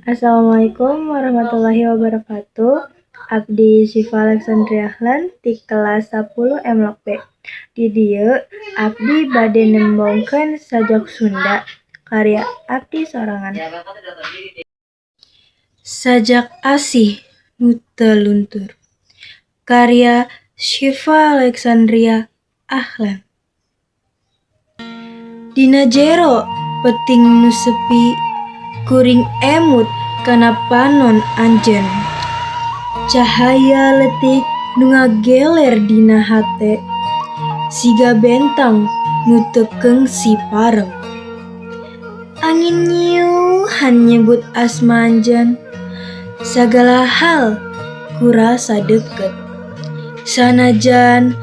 Assalamualaikum warahmatullahi wabarakatuh. Abdi Syifa Alexandria Ahlan di kelas 10 Emlok B. Di dieu abdi bade nembongkeun sajak Sunda karya abdi sorangan. Sajak Asih Nu Teu Luntur karya Syifa Alexandria Ahlan. Dina jero peuting nu sepi kuring emut kana panon anjeun. Cahaya leutik nu ngageler dina hate siga bentang nu teu keungsi pareng. Angin nyiuhan nyebut asma anjeun, sagala hal kurasa deukeut. Sanajan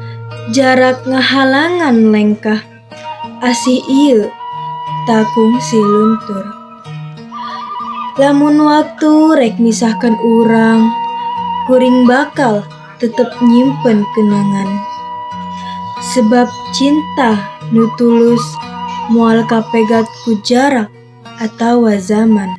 jarak ngahalangan lengkah, asih ieu teu kungsi luntur. Lamun waktu rek misahkeun urang, kuring bakal tetep nyimpen kenangan. Sebab cinta nu tulus moal kapegat ku jarak atawa zaman.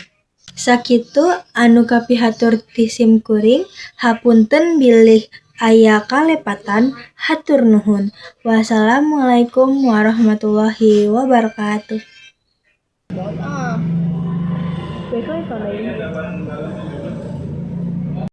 Sakitu anu kapihatur ti sim kuring, hapunten bilih aya kalepatan, hatur nuhun. Wassalamualaikum warahmatullahi wabarakatuh.